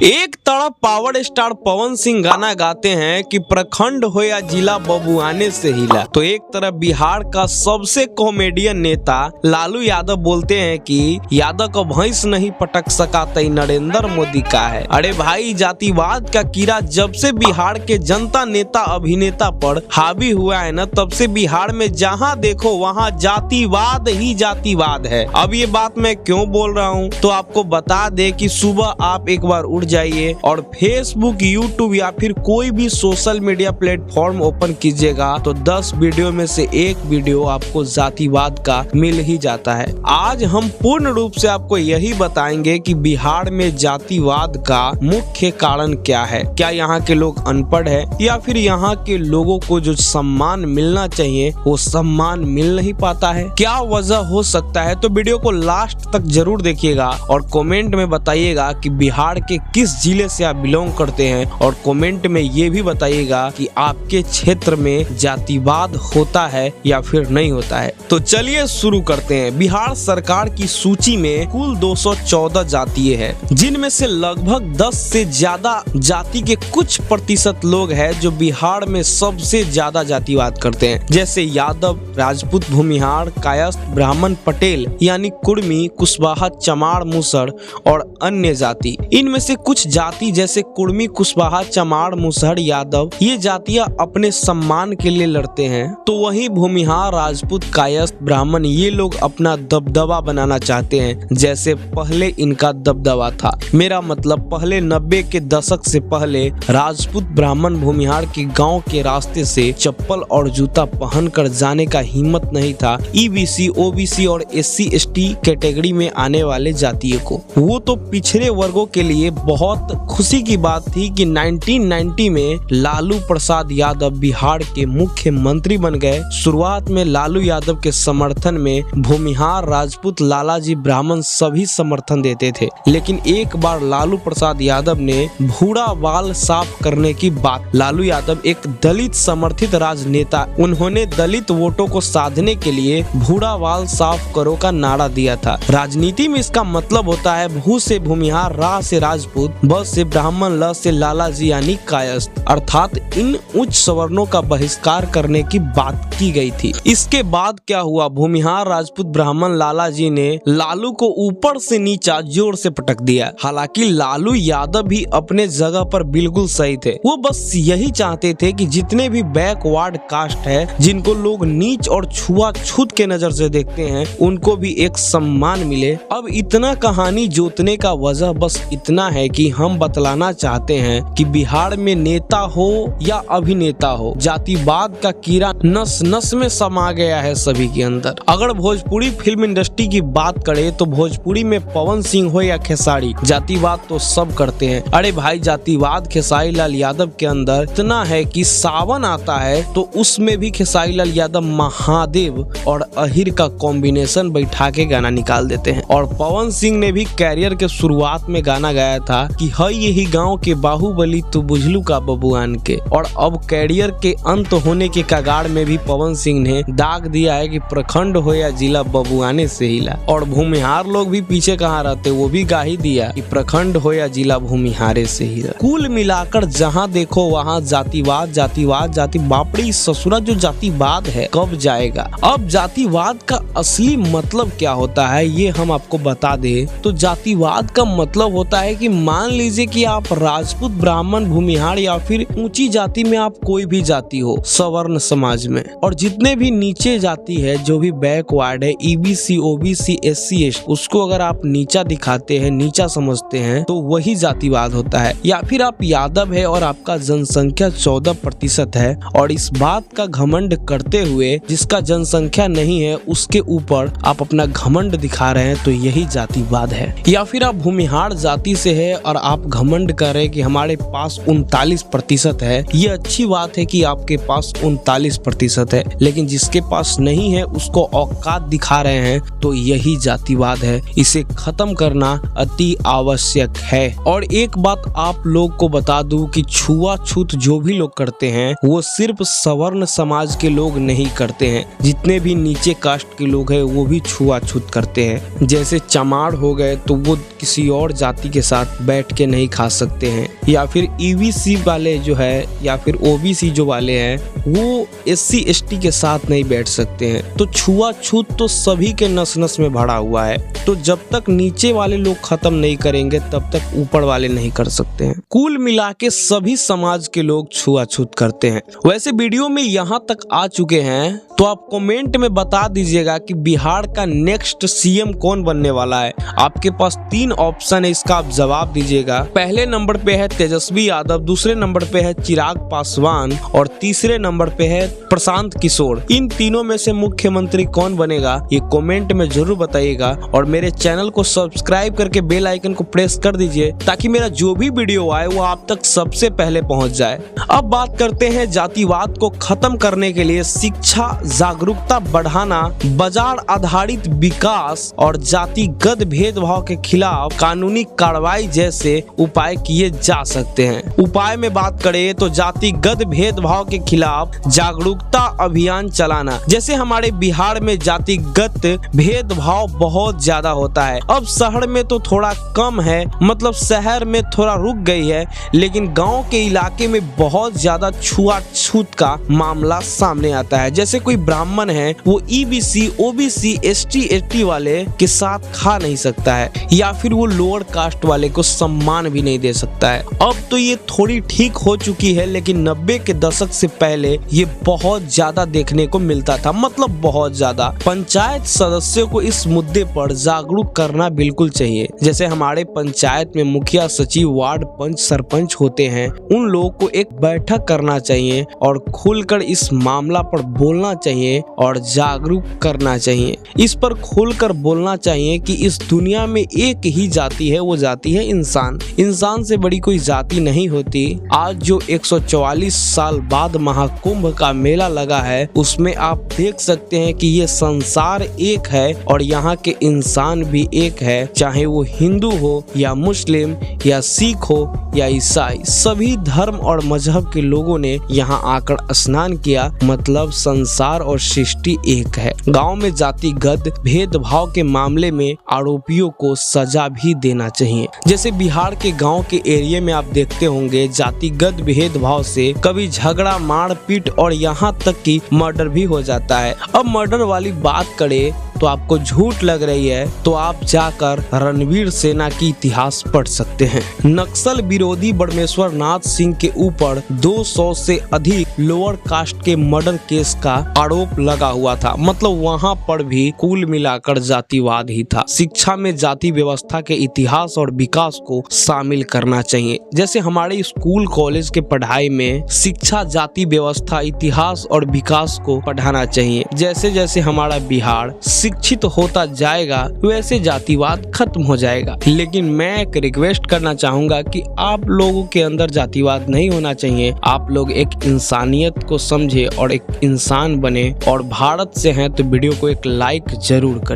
एक तरफ power star Pawan Singh गाना गाते हैं कि प्रखंड हो या जिला बबुआने से हिला, तो एक तरफ बिहार का सबसे कॉमेडियन नेता लालू यादव बोलते हैं कि यादव का भैंस नहीं पटक सका तई नरेंद्र मोदी का है। अरे भाई, जातिवाद का कीड़ा जब से बिहार के जनता नेता अभिनेता पर हावी हुआ है ना, तब से बिहार में जहाँ देखो वहाँ जातिवाद ही जातिवाद है। अब ये बात मैं क्यों बोल रहा हूँ, तो आपको बता दे कि सुबह आप एक बार उठ जाइए और फेसबुक, यूट्यूब या फिर कोई भी सोशल मीडिया प्लेटफॉर्म ओपन कीजिएगा तो 10 वीडियो में से एक वीडियो आपको जातिवाद का मिल ही जाता है। आज हम पूर्ण रूप से आपको यही बताएंगे कि बिहार में जातिवाद का मुख्य कारण क्या है। क्या यहाँ के लोग अनपढ़ है या फिर यहाँ के लोगों को जो सम्मान मिलना चाहिए वो सम्मान मिल नहीं पाता है? क्या वजह हो सकता है? तो वीडियो को लास्ट तक जरूर देखिएगा और कमेंट में बताइएगा कि बिहार के किस जिले से आप बिलोंग करते हैं, और कमेंट में ये भी बताइएगा कि आपके क्षेत्र में जातिवाद होता है या फिर नहीं होता है। तो चलिए शुरू करते हैं। बिहार सरकार की सूची में कुल 214 जातियां हैं, जिनमें से लगभग 10 से ज्यादा जाति के कुछ प्रतिशत लोग हैं जो बिहार में सबसे ज्यादा जातिवाद करते हैं, जैसे यादव, राजपूत, भूमिहार, कायस्थ, ब्राह्मण, पटेल यानी कुर्मी, कुशवाहा, चमार, मुसहर और अन्य जाति। इनमें से कुछ जाति जैसे कुर्मी, कुशवाहा, चमार, मुसहर, यादव, ये जातियां अपने सम्मान के लिए लड़ते हैं, तो वहीं भूमिहार, राजपूत, कायस्थ, ब्राह्मण ये लोग अपना दबदबा बनाना चाहते हैं, जैसे पहले इनका दबदबा था। मेरा मतलब पहले 90 के दशक से पहले राजपूत, ब्राह्मण, भूमिहार के गांव के रास्ते से चप्पल और जूता पहनकर जाने का हिम्मत नहीं था ईबीसी, ओबीसी और एससी एसटी कैटेगरी में आने वाले जातियों को। वो तो पिछड़े वर्गों के लिए बहुत खुशी की बात थी कि 1990 में लालू प्रसाद यादव बिहार के मुख्यमंत्री बन गए। शुरुआत में लालू यादव के समर्थन में भूमिहार, राजपूत, लालाजी, ब्राह्मण सभी समर्थन देते थे, लेकिन एक बार लालू प्रसाद यादव ने भूरा बाल साफ करने की बात। लालू यादव एक दलित समर्थित राजनेता, उन्होंने दलित वोटों को साधने के लिए भूरा बाल साफ करो का नारा दिया था। राजनीति में इसका मतलब होता है भू से भूमिहार, रा से राजपूत, ब से ब्राह्मण, ल से लालाजी यानी कायस्थ, अर्थात इन उच्च सवर्णों का बहिष्कार करने की बात की गई थी। इसके बाद क्या हुआ, भूमिहार, राजपूत, ब्राह्मण, लालाजी ने लालू को ऊपर से नीचा जोर से पटक दिया। हालांकि लालू यादव भी अपने जगह पर बिल्कुल सही थे। वो बस यही चाहते थे कि जितने भी बैकवर्ड कास्ट है, जिनको लोग नीच और छुआछूत के नजर से देखते हैं, उनको भी एक सम्मान मिले। अब इतना कहानी जोतने का वजह बस इतना है कि हम बतलाना चाहते हैं कि बिहार में नेता हो या अभिनेता हो, जातिवाद का कीड़ा नस नस में समा गया है सभी के अंदर। अगर भोजपुरी फिल्म इंडस्ट्री की बात करें तो भोजपुरी में पवन सिंह हो या खेसारी, जातिवाद तो सब करते हैं। अरे भाई, जातिवाद खेसारी लाल यादव के अंदर इतना है कि सावन आता है तो उसमें भी खेसारी लाल यादव महादेव और अहिर का कॉम्बिनेशन बैठा के गाना निकाल देते हैं। और पवन सिंह ने भी कैरियर के शुरुआत में गाना गाया था कि है यही गांव के बाहुबली तू बुझलू का बबुआन के, और अब कैरियर के अंत होने के कगार में भी पवन सिंह ने दाग दिया है कि प्रखंड हो या जिला बबुआने से हिला। और भूमिहार लोग भी पीछे कहाँ रहते, वो भी गा ही दिया कि प्रखंड हो या जिला भूमिहारे से हिला। कुल मिलाकर जहाँ देखो वहाँ जातिवाद जातिवाद जाति। बापड़ी ससुरा, जो जातिवाद है कब जाएगा? अब जातिवाद का असली मतलब क्या होता है ये हम आपको बता दे तो जातिवाद का मतलब होता है कि मान लीजिए कि आप राजपूत, ब्राह्मण, भूमिहार या फिर ऊंची जाति में आप कोई भी जाति हो सवर्ण समाज में, और जितने भी नीचे जाति है, जो भी बैकवर्ड है, ईबीसी, ओबीसी, एससी एसटी, उसको अगर आप नीचा दिखाते हैं, नीचा समझते हैं, तो वही जातिवाद होता है। या फिर आप यादव है और आपका जनसंख्या 14% है और इस बात का घमंड करते हुए जिसका जनसंख्या नहीं है उसके ऊपर आप अपना घमंड दिखा रहे हैं, तो यही जातिवाद है। या फिर आप भूमिहार जाति से है और आप घमंड कर रहे हैं कि हमारे पास 39% है। ये अच्छी बात है कि आपके पास 39% है, लेकिन जिसके पास नहीं है उसको औकात दिखा रहे हैं, तो यही जातिवाद है। इसे खत्म करना अति आवश्यक है। और एक बात आप लोग को बता दूं कि छुआछूत जो भी लोग करते हैं वो सिर्फ सवर्ण समाज के लोग नहीं करते हैं, जितने भी नीचे कास्ट के लोग हैं वो भी छुआछूत करते हैं। जैसे चमार हो गए तो वो किसी और जाति के साथ बैठ के नहीं खा सकते हैं, या फिर ईबीसी वाले जो है या फिर ओबीसी जो वाले हैं वो एससी एसटी के साथ नहीं बैठ सकते हैं। तो छुआछूत तो सभी के नस नस में भरा हुआ है। तो जब तक नीचे वाले लोग खत्म नहीं करेंगे तब तक ऊपर वाले नहीं कर सकते हैं। कुल मिला के सभी समाज के लोग छुआछूत करते हैं। वैसे वीडियो में यहाँ तक आ चुके हैं तो आप कमेंट में बता दीजिएगा कि बिहार का नेक्स्ट सीएम कौन बनने वाला है। आपके पास 3 ऑप्शन है, इसका आप जवाब दीजिएगा। पहले नंबर पे है तेजस्वी यादव, दूसरे नंबर पे है चिराग पासवान और तीसरे नंबर पे है प्रशांत किशोर। इन तीनों में से मुख्यमंत्री कौन बनेगा ये कमेंट में जरूर बताइएगा और मेरे चैनल को सब्सक्राइब करके बेल आइकन को प्रेस कर दीजिए ताकि मेरा जो भी वीडियो आए वो आप तक सबसे पहले पहुंच जाए। अब बात करते हैं जातिवाद को खत्म करने के लिए शिक्षा, जागरूकता बढ़ाना, बाजार आधारित विकास और जातिगत भेदभाव के खिलाफ कानूनी कार्रवाई जैसे उपाय किए जा सकते हैं। उपाय में बात करें तो जातिगत भेदभाव के खिलाफ जागरूकता अभियान चलाना। जैसे हमारे बिहार में जातिगत भेदभाव बहुत ज्यादा होता है। अब शहर में तो थोड़ा कम है, मतलब शहर में थोड़ा रुक गई है, लेकिन गांव के इलाके में बहुत ज्यादा छुआछूत का मामला सामने आता है। जैसे कोई ब्राह्मण है वो ईबीसी, ओबीसी, एसटी, एसटी वाले के साथ खा नहीं सकता है, या फिर वो लोअर कास्ट वाले को सम्मान भी नहीं दे सकता है। अब तो ये थोड़ी ठीक हो चुकी है, लेकिन 90 के दशक से पहले ये बहुत ज्यादा देखने को मिलता था, मतलब बहुत ज्यादा। पंचायत सदस्यों को इस मुद्दे पर जागरूक करना बिल्कुल चाहिए। जैसे हमारे पंचायत में मुखिया, सचिव, वार्ड पंच, सरपंच होते हैं, उन लोगों को एक बैठक करना चाहिए और खुलकर इस मामला पर बोलना चाहिए और जागरूक करना चाहिए। इस पर खुलकर बोलना चाहिए कि इस दुनिया में एक ही जाति है, वो जाति है इंसान। इंसान से बड़ी कोई जाति नहीं होती। आज जो 144 साल बाद महाकुंभ का मेला लगा है उसमें आप देख सकते हैं कि ये संसार एक है और यहाँ के इंसान भी एक है, चाहे वो हिंदू हो या मुस्लिम या सिख हो या ईसाई। सभी धर्म और मजहब के लोगों ने यहाँ आकर स्नान किया, मतलब संसार और सृष्टि एक है। गांव में जातिगत भेदभाव के मामले में आरोपियों को सजा भी देना चाहिए। जैसे बिहार के गांव के एरिया में आप देखते होंगे जातिगत भेदभाव से कभी झगड़ा, मारपीट और यहाँ तक कि मर्डर भी हो जाता है। अब मर्डर वाली बात करें तो आपको झूठ लग रही है तो आप जाकर रणवीर सेना की इतिहास पढ़ सकते हैं। नक्सल विरोधी बड़मेश्वर नाथ सिंह के ऊपर 200 से अधिक लोअर कास्ट के मर्डर केस का आरोप लगा हुआ था, मतलब वहां पर भी कुल मिलाकर जातिवाद ही था। शिक्षा में जाति व्यवस्था के इतिहास और विकास को शामिल करना चाहिए। जैसे हमारे स्कूल कॉलेज के पढ़ाई में शिक्षा, जाति व्यवस्था, इतिहास और विकास को पढ़ाना चाहिए। जैसे जैसे हमारा बिहार शिक्षित होता जाएगा वैसे जातिवाद खत्म हो जाएगा। लेकिन मैं एक रिक्वेस्ट करना चाहूंगा कि आप लोगों के अंदर जातिवाद नहीं होना चाहिए। आप लोग एक इंसानियत को समझे और एक इंसान बने, और भारत से हैं तो वीडियो को एक लाइक जरूर करें।